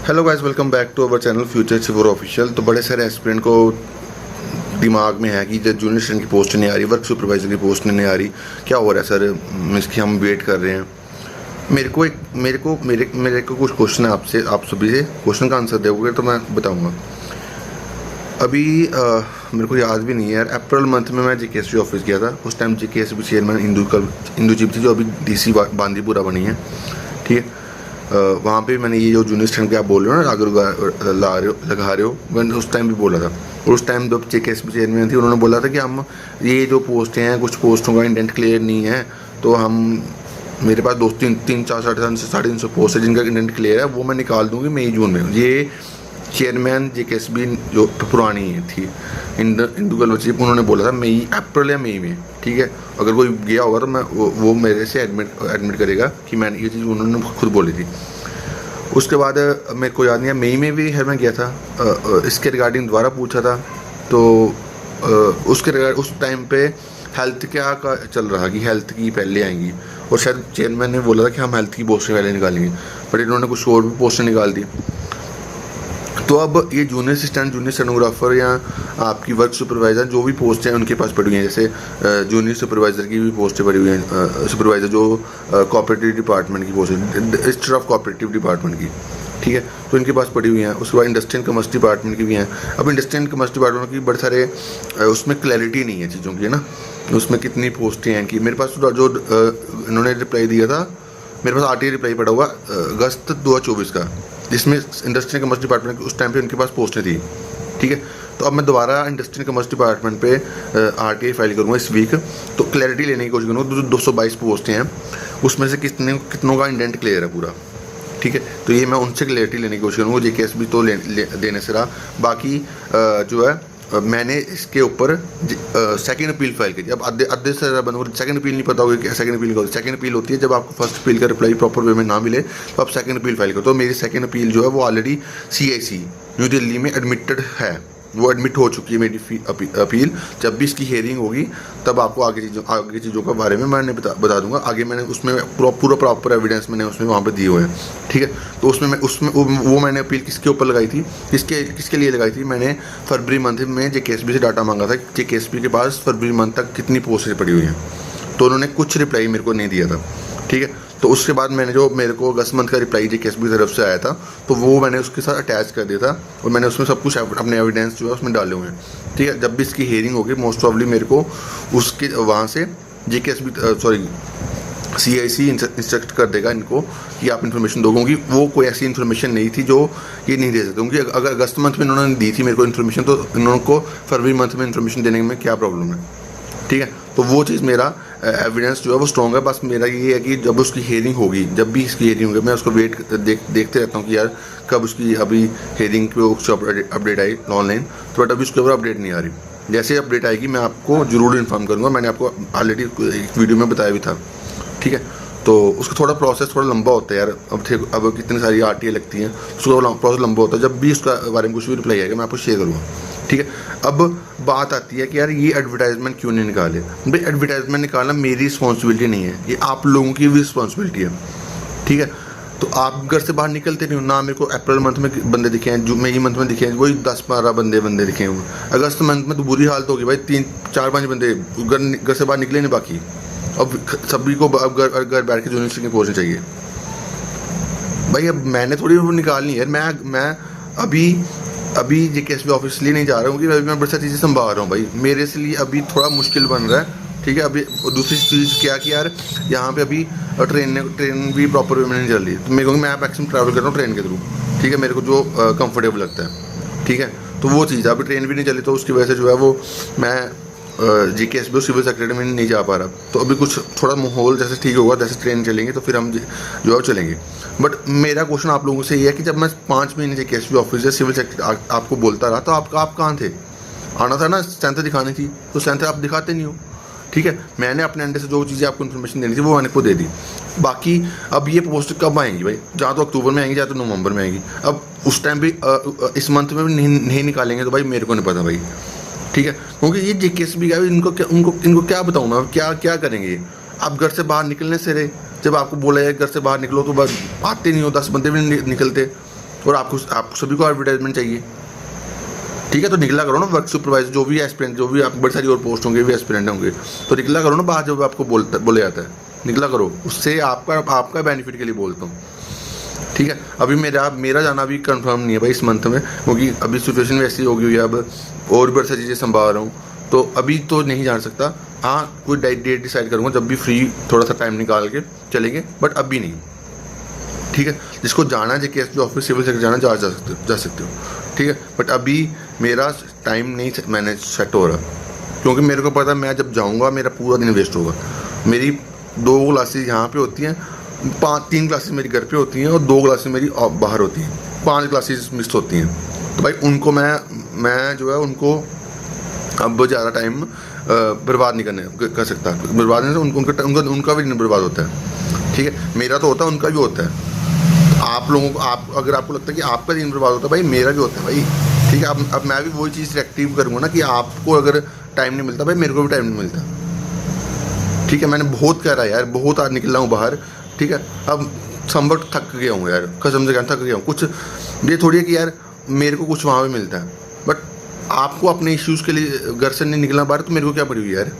Hello guys, welcome back to our channel Future Achiever Official. तो बड़े सारे aspirant को दिमाग में है कि जब जूनियर स्टूडेंट की पोस्ट नहीं आ रही, वर्क सुपरवाइजर की पोस्ट नहीं आ रही, क्या हो रहा है सर, मीन्स कि हम वेट कर रहे हैं। मेरे को कुछ क्वेश्चन है आपसे, आप सभी से क्वेश्चन का आंसर दोगे तो मैं बताऊंगा। अभी मेरे को याद भी नहीं है यार, अप्रैल मंथ में मैं जेकेएसबी ऑफिस गया था। उस टाइम जेकेएसबी चेयरमैन इंदुजीत थी, जो अभी डीसी बांदीपुरा बनी है, ठीक है। वहाँ पे मैंने ये जो जूनियर स्टूडेंट के आप बोल रहे हो ना, आगे लगा रहे हो, मैंने उस टाइम भी बोला था। और उस टाइम जब जेकेएसबी चेयरमैन थी, उन्होंने बोला था कि हम ये जो पोस्टें हैं, कुछ पोस्टों का इंडेंट क्लियर नहीं है, तो हम मेरे पास तीन चार साढ़े तीन सौ पोस्ट है जिनका इंडेंट क्लियर है, वो मैं निकाल दूंगी मई जून में। ये चेयरमैन जेकेएसबी जो पुरानी थी इंदू गलवचीप, उन्होंने बोला था मई, अप्रैल या मई में, ठीक है। अगर कोई गया होगा तो मैं वो मेरे से एडमिट करेगा कि मैंने ये चीज़ उन्होंने खुद बोली थी। उसके बाद मेरे को याद नहीं है, मई में भी है मैं गया था, इसके रिगार्डिंग दोबारा पूछा था। तो उस टाइम पे हेल्थ क्या का चल रहा कि हेल्थ की पहले आएंगी, और शायद चेयरमैन ने बोला था कि हम हेल्थ की पोस्टें पहले निकालेंगे, बट इन्होंने कुछ और भी पोस्टें निकाल दी। तो अब ये जूनियर असिस्टेंट, जूनियर स्टेनोग्राफर या आपकी वर्क सुपरवाइज़र जो भी पोस्ट हैं उनके पास पड़ी हुई हैं। जैसे जूनियर सुपरवाइज़र की भी पोस्टें पड़ी हुई हैं, सुपरवाइज़र जो कोऑपरेटिव डिपार्टमेंट की पोस्ट है, स्टाफ कोऑपरेटिव डिपार्टमेंट की, ठीक है, तो इनके पास पड़ी हुई हैं। उसके बाद इंडस्ट्री एंड कमर्स डिपार्टमेंट की भी हैं। अब इंडस्ट्री एंड कमर्स डिपार्टमेंट की बड़े सारे उसमें क्लैरिटी नहीं है चीज़ों की, है ना, उसमें कितनी पोस्टें हैं कि मेरे पास जो इन्होंने रिप्लाई दिया था, मेरे पास आरटीआई रिप्लाई पड़ा हुआ अगस्त 2024 का, जिसमें इंडस्ट्री एंड कमर्स डिपार्टमेंट उस टाइम पे उनके पास पोस्टें थी, ठीक है। तो अब मैं दोबारा इंडस्ट्री एंड कमर्स डिपार्टमेंट पे आरटीआई फाइल करूँगा इस वीक, तो क्लैरिटी लेने की कोशिश करूँगा। 222 पोस्टें हैं, उसमें से कितनों का इंडेंट क्लियर है पूरा, ठीक है। तो ये मैं उनसे क्लैरिटी लेने की कोशिश करूँगा। जेकेएसबी तो देने से रहा, बाकी जो है मैंने इसके ऊपर सेकंड अपील फाइल की। अब आधे से ज़्यादा बंदों को सेकंड अपील नहीं पता होगा कि सेकंड अपील होती है। सेकंड अपील होती है जब आपको फर्स्ट अपील का रिप्लाई प्रॉपर वे में ना मिले, तो आप सेकंड अपील फाइल करो। तो मेरी सेकंड अपील जो है वो ऑलरेडी CIC न्यू दिल्ली में एडमिटेड है, वो एडमिट हो चुकी है मेरी अपील। जब भी इसकी हियरिंग होगी तब आपको आगे चीज़ों के बारे में मैंने बता दूंगा। आगे मैंने उसमें पूरा प्रॉपर एविडेंस मैंने उसमें वहाँ पे दिए हुए हैं, ठीक है। तो उसमें वो मैंने अपील किसके ऊपर लगाई थी, किसके लिए लगाई थी, मैंने फरवरी मंथ में जेकेएसबी से डाटा मांगा था, जेकेएसबी के पास फरवरी मंथ तक कितनी पोस्टें पड़ी हुई हैं, तो उन्होंने कुछ रिप्लाई मेरे को नहीं दिया था, ठीक है। तो उसके बाद मेरे को अगस्त मंथ का रिप्लाई जेकेएसबी की तरफ से आया था, तो वो मैंने उसके साथ अटैच कर दिया था, और मैंने उसमें सब कुछ अपने एविडेंस जो है उसमें डाले हुए हैं, ठीक है। जब भी इसकी हियरिंग होगी मोस्ट प्रॉब्ली मेरे को उसके वहाँ से CIC इंस्ट्रक्ट कर देगा इनको कि आप इन्फॉर्मेशन दो, क्योंकि वो कोई ऐसी इन्फॉर्मेशन नहीं थी जो ये नहीं दे सकते। क्योंकि अगर अगस्त मंथ में इन्होंने दी थी मेरे को इन्फॉर्मेशन, तो इनको फरवरी मंथ में इन्फॉर्मेशन देने में क्या प्रॉब्लम है, ठीक है। तो वो चीज़ मेरा एविडेंस जो है वो स्ट्रॉन्ग है। बस मेरा ये है कि जब उसकी हियरिंग होगी, जब भी इसकी हियरिंग होगी, मैं उसको देखते रहता हूँ कि यार कब उसकी अभी हियरिंग पे अपडेट आई ऑनलाइन, तो बट अभी उसके ऊपर अपडेट नहीं आ रही। जैसे अपडेट आएगी मैं आपको ज़रूर इन्फॉर्म करूँगा। मैंने आपको ऑलरेडी एक वीडियो में बताया भी था, ठीक है। तो उसका थोड़ा प्रोसेस थोड़ा लंबा होता है यार। अब कितनी सारी RTA लगती हैं, उसका प्रोसेस लंबा होता है। जब भी उसका बारे में कुछ भी रिप्लाई आएगा मैं आपको शेयर करूँगा, ठीक है। अब बात आती है कि यार ये एडवर्टाइजमेंट क्यों नहीं निकाले। भाई एडवर्टाइजमेंट निकालना मेरी रिस्पॉन्सिबिलिटी नहीं है, ये आप लोगों की भी रिस्पॉन्सिबिलिटी है, ठीक है। तो आप घर से बाहर निकलते नहीं हो ना। मेरे को अप्रैल मंथ में बंदे दिखे हैं, जो मई मंथ में दिखे हैं वही 10-12 बंदे दिखे हैं। अगस्त मंथ में तो बुरी हालत होगी भाई, 3-4-5 बंदे घर से बाहर निकले नहीं बाकी। अब सभी को अब घर बैठ के जूनियर की पहुँचनी चाहिए भाई। अब मैंने थोड़ी वो निकालनी है। मैं अभी जेकेएसबी ऑफिस लिए नहीं जा रहा हूँ कि मैं बड़ी सारी चीज़ें संभाल रहा हूँ भाई। मेरे से लिए अभी थोड़ा मुश्किल बन रहा है, ठीक है। अभी दूसरी चीज़ क्या कि यार यहाँ पे अभी ट्रेन भी प्रॉपर वे में नहीं चल रही, तो मैं मैक्सिमम ट्रैवल कर रहा हूँ ट्रेन के थ्रू, ठीक है, मेरे को जो कंफर्टेबल लगता है, ठीक है। तो वो चीज़ अभी ट्रेन भी नहीं चली, तो उसकी वजह से जो है वो मैं जेकेएसबी सिविल सेक्रेटरी में नहीं जा पा रहा। तो अभी कुछ थोड़ा माहौल जैसे ठीक होगा, जैसे ट्रेन चलेंगे तो फिर हम जो है चलेंगे। बट मेरा क्वेश्चन आप लोगों से ये है कि जब मैं 5 महीने जेकेएसबी ऑफिस से सिविल सेक्रेटरी आपको बोलता रहा, तो आप कहाँ थे? आना था ना, स्ट्रेंथ दिखानी थी, तो स्ट्रेंथ आप दिखाते नहीं हो, ठीक है। मैंने अपने अंडर से जो चीज़ें आपको इन्फॉर्मेशन देनी थी वो मैंने को दे दी। बाकी अब ये पोस्ट कब आएंगी भाई? जहाँ तो अक्टूबर में आएंगी, जहाँ तो नवंबर में आएंगी। अब उस टाइम भी इस मंथ में भी नहीं निकालेंगे तो भाई मेरे को नहीं पता भाई, ठीक है। क्योंकि ये जेकेएसबी का इनको क्या बताऊँ मैं, क्या करेंगे। आप घर से बाहर निकलने से रहे, जब आपको बोला जाए घर से बाहर निकलो तो बस आते नहीं हो, 10 बंदे भी नहीं निकलते। और आप सभी को एडवर्टाइजमेंट चाहिए, ठीक है। तो निकला करो ना वर्क सुपरवाइजर, जो भी एस्पिरेंट, जो भी आप बड़ी सारी और पोस्ट होंगे भी एस्पिरेंट होंगे, तो निकला करो ना बाहर जो भी आपको बोले जाता है, निकला करो। उससे आपका बेनिफिट के लिए बोलता हूँ, ठीक है। अभी मेरा जाना भी कंफर्म नहीं है भाई इस मंथ में, क्योंकि अभी सिचुएशन वैसी हो गई है, अब और भी सारी चीज़ें संभाल रहा हूँ, तो अभी तो नहीं जा सकता। हाँ, कोई डेट डिसाइड करूँगा जब भी फ्री थोड़ा सा टाइम निकाल के चलेंगे, बट अभी नहीं, ठीक है। जिसको जाना है JKSB ऑफिस सिविल सेक्टर जाना जा सकते हो, ठीक है। बट अभी मेरा टाइम नहीं मैनेज सेट हो रहा, क्योंकि मेरे को पता है मैं जब जाऊँगा मेरा पूरा दिन वेस्ट होगा। मेरी 2 क्लासेज यहाँ पे होती हैं, 3 क्लासेस मेरी घर पे होती हैं और 2 क्लासेस मेरी बाहर होती हैं, 5 क्लासेस मिस होती हैं। तो भाई उनको मैं जो है उनको अब ज़्यादा टाइम बर्बाद नहीं कर सकता। बर्बाद नहीं, उनका भी नहीं बर्बाद होता है, ठीक है। मेरा तो होता है, उनका भी होता है। आप लोगों को अगर आपको लगता है कि आपका दिन बर्बाद होता है, भाई मेरा भी होता है भाई, ठीक है। अब मैं भी वही चीज़ रिएक्टिव करूँगा ना कि आपको अगर टाइम नहीं मिलता, भाई मेरे को भी टाइम नहीं मिलता, ठीक है। मैंने बहुत करा यार, बहुत आज निकला हूँ बाहर, ठीक है। अब संभव थक गया हूँ यार, कसम से कहना थक गया हूँ। कुछ ये थोड़ी है कि यार मेरे को कुछ वहाँ पे मिलता है, बट आपको अपने इश्यूज़ के लिए घर से नहीं निकलना बाहर, तो मेरे को क्या पड़ी हुई यार।